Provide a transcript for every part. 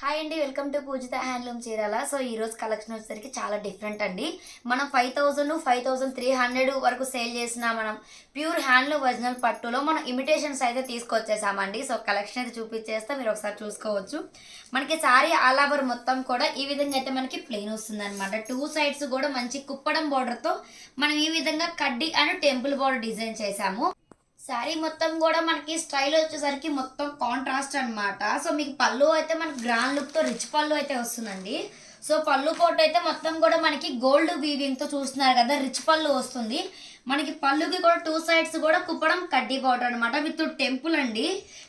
Hi అండి, welcome to Poojitha handloom Chirala. So ఈ రోజు కలెక్షన్ వచ్చేసరికి చాలా డిఫరెంట్ అండి. మనం 5,000 5,300 వరకు సేల్ చేసిన మనం ప్యూర్ హ్యాండ్లూమ్ ఒరిజినల్ పట్టులో మనం ఇమిటేషన్స్ అయితే తీసుకొచ్చేసామండి. సో కలెక్షన్ అయితే చూపించేస్తే మీరు ఒకసారి చూసుకోవచ్చు. మనకి సారీ ఆల్ ఓవర్ మొత్తం కూడా ఈ విధంగా అయితే మనకి ప్లెయిన్ వస్తుంది అనమాట. 2 సైడ్స్ కూడా మంచి కుప్పడం బార్డర్తో మనం ఈ విధంగా కడ్డీ అండ్ టెంపుల్ బార్డర్ డిజైన్ చేసాము. శారీ మొత్తం కూడా మనకి స్టైల్ వచ్చేసరికి మొత్తం కాంట్రాస్ట్ అనమాట. సో మీకు పళ్ళు అయితే మనకి గ్రాండ్ లుక్తో రిచ్ పళ్ళు అయితే వస్తుందండి. సో పళ్ళు కోట్ అయితే మొత్తం కూడా మనకి గోల్డ్ వీవింగ్తో చూస్తున్నారు కదా, రిచ్ పళ్ళు వస్తుంది. మనకి పళ్ళుకి కూడా 2 సైడ్స్ కూడా కుప్పడం కడ్డీ బార్డర్ అనమాట విత్ టెంపుల్ అండి.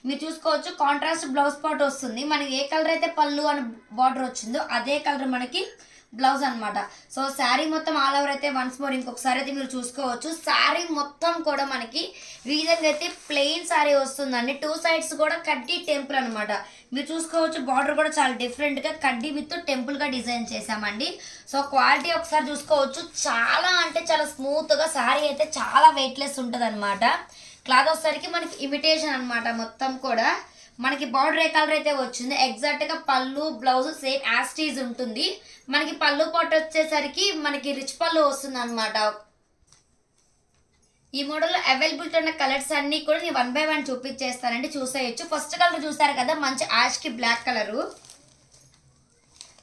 మీరు చూసుకోవచ్చు కాంట్రాస్ట్ బ్లౌజ్ పార్ట్ వస్తుంది. మనకి ఏ కలర్ అయితే పళ్ళు అని బార్డర్ వచ్చిందో అదే కలర్ మనకి బ్లౌజ్ అనమాట. సో శారీ మొత్తం ఆల్ ఓవర్ అయితే వన్స్ మోర్ ఇంకొకసారి అయితే మీరు చూసుకోవచ్చు. శారీ మొత్తం కూడా మనకి ఈ విధంగా అయితే ప్లెయిన్ శారీ వస్తుందండి. 2 సైడ్స్ కూడా కడ్డీ టెంపుల్ అనమాట. మీరు చూసుకోవచ్చు బార్డర్ కూడా చాలా డిఫరెంట్గా కడ్డీ విత్ టెంపుల్గా డిజైన్ చేసామండి. సో క్వాలిటీ ఒకసారి చూసుకోవచ్చు. చాలా అంటే చాలా స్మూత్గా శారీ అయితే చాలా వెయిట్లెస్ ఉంటుంది అనమాట. క్లాత్ వచ్చేసరికి మనకి ఇమిటేషన్ అనమాట. మొత్తం కూడా మనకి బార్డర్ ఏ కలర్ అయితే వచ్చింది ఎగ్జాక్ట్గా పళ్ళు బ్లౌజ్ సేమ్ యాస్టీజ్ ఉంటుంది. మనకి పళ్ళు పాటు వచ్చేసరికి మనకి రిచ్ పళ్ళు వస్తుంది అనమాట. ఈ మోడల్లో అవైలబిలిటీ ఉన్న కలర్స్ అన్నీ కూడా నేను 1 by 1 చూపించేస్తానండి, చూసేయచ్చు. ఫస్ట్ కలర్ చూసారు కదా, మంచి యాష్కి బ్లాక్ కలరు.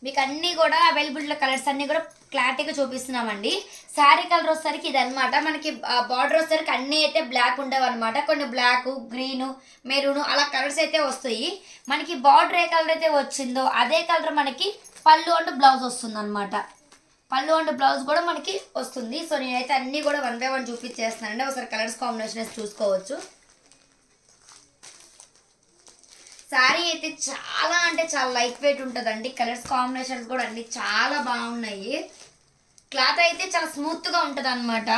మీకు అన్నీ కూడా అవైలబుల్ కలర్స్ అన్నీ కూడా క్లారిటీగా చూపిస్తున్నామండి. శారీ కలర్ వచ్చేసరికి ఇది అనమాట. మనకి బార్డర్ వచ్చేసరికి అన్నీ అయితే బ్లాక్ ఉండవు అనమాట. కొన్ని బ్లాక్, గ్రీను, మెరూను అలా కలర్స్ అయితే వస్తాయి. మనకి బార్డర్ ఏ కలర్ అయితే వచ్చిందో అదే కలర్ మనకి పళ్ళు అండ్ బ్లౌజ్ వస్తుంది అనమాట. పళ్ళు అండ్ బ్లౌజ్ కూడా మనకి వస్తుంది. సో నేనైతే అన్నీ కూడా 1 by 1 చూపించేస్తున్నానండి. ఒకసారి కలర్స్ కాంబినేషన్ చూసుకోవచ్చు. శారీ అయితే చాలా అంటే చాలా లైట్ వెయిట్ ఉంటుందండి. కలర్స్ కాంబినేషన్స్ కూడా అన్ని చాలా బాగున్నాయి. క్లాత్ అయితే చాలా స్మూత్గా ఉంటుంది అనమాట.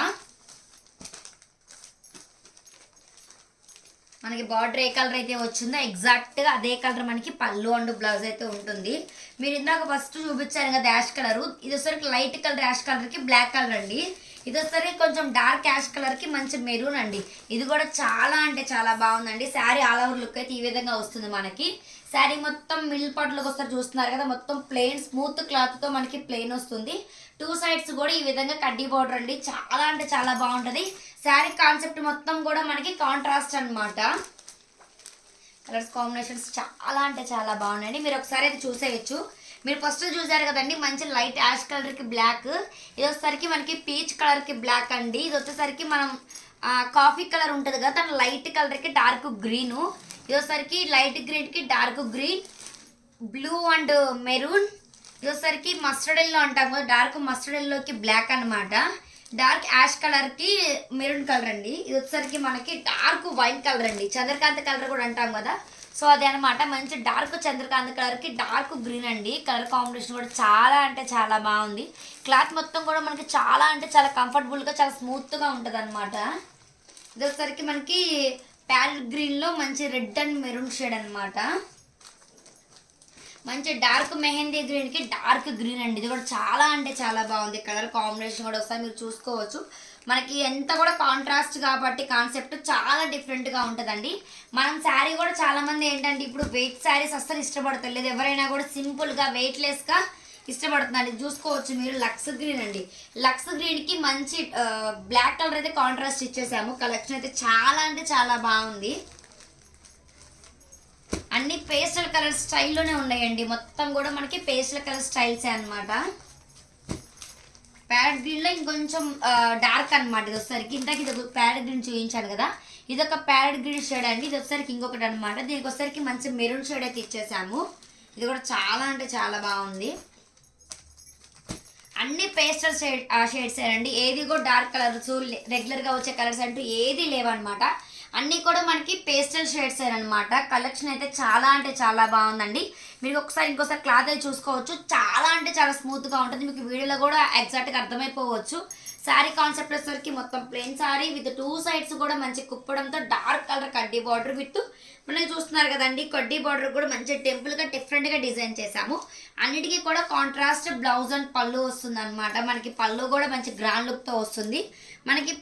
మనకి బార్డర్ ఏ కలర్ అయితే వచ్చిందో ఎగ్జాక్ట్గా అదే కలర్ మనకి పళ్ళు అండ్ బ్లౌజ్ అయితే ఉంటుంది. మీరు ఇందాక ఫస్ట్ చూపించారు కదా యాష్ కలరు, ఇది వచ్చరికి లైట్ కలర్ యాష్ కలర్కి బ్లాక్ కలర్ అండి. ఇది వచ్చరికి కొంచెం డార్క్ యాష్ కలర్కి మంచి మెరూన్ అండి. ఇది కూడా చాలా అంటే చాలా బాగుందండి. శారీ ఆల్ ఓవర్ లుక్ అయితే ఈ విధంగా వస్తుంది మనకి. శారీ మొత్తం మిడిల్ పార్ట్లోకి వస్తారు చూస్తున్నారు కదా, మొత్తం ప్లెయిన్ స్మూత్ క్లాత్తో మనకి ప్లెయిన్ వస్తుంది. 2 సైడ్స్ కూడా ఈ విధంగా కడ్డీ బార్డర్ అండి. చాలా అంటే చాలా బాగుంటుంది. శారీ కాన్సెప్ట్ మొత్తం కూడా మనకి కాంట్రాస్ట్ అనమాట. కలర్స్ కాంబినేషన్స్ చాలా అంటే చాలా బాగున్నాయండి. మీరు ఒకసారి అయితే చూసేయచ్చు. మీరు ఫస్ట్ చూసారు కదండి, మంచి లైట్ యాష్ కలర్కి బ్లాక్, ఇది వచ్చేసరికి మనకి పీచ్ కలర్కి బ్లాక్ అండి. ఇది వచ్చేసరికి మనం కాఫీ కలర్ ఉంటుంది కదా, దాని లైట్ కలర్కి డార్క్ గ్రీను, ఇది వచ్చేసరికి లైట్ గ్రీన్కి dark green, blue and maroon, ఇది వచ్చేసరికి మస్టర్డ్ ఎల్లో అంటాం కదా, డార్క్ మస్టర్డ్ ఎల్లోకి బ్లాక్ అనమాట. డార్క్ యాష్ కలర్కి మెరూన్ కలర్ అండి. ఇది వచ్చేసరికి మనకి డార్క్ వైన్ కలర్ అండి, చంద్రకాంత కలర్ కూడా అంటాం కదా, సో అదే అనమాట. మంచి డార్క్ చంద్రకాంత కలర్కి డార్క్ గ్రీన్ అండి. కలర్ కాంబినేషన్ కూడా చాలా అంటే చాలా బాగుంది. క్లాత్ మొత్తం కూడా మనకి చాలా అంటే చాలా కంఫర్టబుల్గా చాలా స్మూత్గా ఉంటుంది అనమాట. ఇది వచ్చేసరికి మనకి ప్యారెట్ గ్రీన్లో మంచి రెడ్ అండ్ మెరూన్ షేడ్ అనమాట. మంచి డార్క్ మెహందీ గ్రీన్కి డార్క్ గ్రీన్ అండి. ఇది కూడా చాలా అంటే చాలా బాగుంది. కలర్ కాంబినేషన్ కూడా ఒకసారి మీరు చూసుకోవచ్చు. మనకి ఎంత కూడా కాంట్రాస్ట్ కాబట్టి కాన్సెప్ట్ చాలా డిఫరెంట్గా ఉంటుందండి. మనం శారీ కూడా చాలామంది ఏంటంటే ఇప్పుడు వెయిట్ శారీస్ అస్సలు ఇష్టపడతలేదు, ఎవరైనా కూడా సింపుల్గా వెయిట్లెస్గా ఇష్టపడుతుందండి. చూసుకోవచ్చు మీరు లక్స్ గ్రీన్ అండి. లక్స్ గ్రీన్కి మంచి బ్లాక్ కలర్ అయితే కాంట్రాస్ట్ ఇచ్చేసాము. కలెక్షన్ అయితే చాలా అంటే చాలా బాగుంది. అన్ని పేస్టల్ కలర్ స్టైల్లోనే ఉన్నాయండి. మొత్తం కూడా మనకి పేస్టల్ కలర్ స్టైల్సే అనమాట. ప్యారెట్ గ్రీన్లో ఇంకొంచెం డార్క్ అనమాట. ఇది వచ్చేసరికి ఇంతకు ఇది ప్యారెట్ గ్రీన్ చూపించాను కదా, ఇది ఒక ప్యారెట్ గ్రీన్ షేడ్ అండి. ఇది వచ్చేసరికి ఇంకొకటి అనమాట. దీనికి వచ్చేసరికి మంచి మెరూన్ షేడ్ అయితే ఇచ్చేసాము. ఇది కూడా చాలా అంటే చాలా బాగుంది. అన్ని పేస్టల్ షేడ్స్ అండి. ఏది కూడా డార్క్ కలర్స్ రెగ్యులర్గా వచ్చే కలర్స్ అంటూ ఏది లేవన్నమాట. అన్నీ కూడా మనకి పేస్టల్ షేడ్స్ అనమాట. కలెక్షన్ అయితే చాలా అంటే చాలా బాగుందండి. మీరు ఒకసారి ఇంకోసారి క్లాత్ అయితే చూసుకోవచ్చు. చాలా అంటే చాలా స్మూత్గా ఉంటుంది. మీకు వీడియోలో కూడా ఎగ్జాక్ట్గా అర్థమైపోవచ్చు. శారీ కాన్సెప్ట్ వచ్చేసరికి మొత్తం ప్లెయిన్ శారీ విత్ 2 సైడ్స్ కూడా మంచి కుప్పడంతో డార్క్ కలర్ కడ్డీ బార్డర్ విత్ మనకి చూస్తున్నారు కదండి, కడ్డీ బార్డర్ కూడా మంచి టెంపుల్గా డిఫరెంట్గా డిజైన్ చేసాము. అన్నిటికీ కూడా కాంట్రాస్ట్ బ్లౌజ్ అండ్ పళ్ళు వస్తుంది అనమాట. మనకి పళ్ళు కూడా మంచి గ్రాండ్ లుక్తో వస్తుంది. మనకి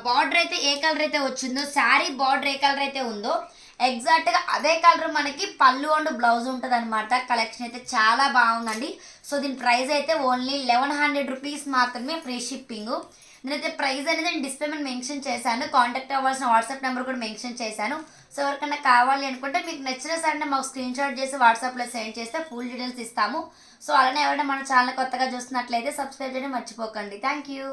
బార్డర్ అయితే ఏ కలర్ అయితే వచ్చిందో, శారీ బార్డర్ ఏ కలర్ అయితే ఉందో ఎగ్జాక్ట్గా అదే కలర్ మనకి పళ్ళు అండ్ బ్లౌజ్ ఉంటుంది అనమాట. కలెక్షన్ అయితే చాలా బాగుందండి. సో దీని ప్రైస్ అయితే ఓన్లీ 1100 రూపీస్ మాత్రమే, ఫ్రీ షిప్పింగ్. నేనైతే ప్రైస్ అనేది నేను డిస్ప్లే మీద మెన్షన్ చేశాను, కాంటాక్ట్ అవ్వాల్సిన వాట్సాప్ నెంబర్ కూడా మెన్షన్ చేశాను. సో ఎవరికైనా కావాలి అనుకుంటే మీకు నచ్చిన సరే మాకు స్క్రీన్ షాట్ చేసి వాట్సాప్లో సెండ్ చేస్తే ఫుల్ డీటెయిల్స్ ఇస్తాము. సో అలానే ఎవరైనా మన ఛానల్ కొత్తగా చూస్తున్నట్లయితే సబ్స్క్రైబ్ చేయడం మర్చిపోకండి. Thank you.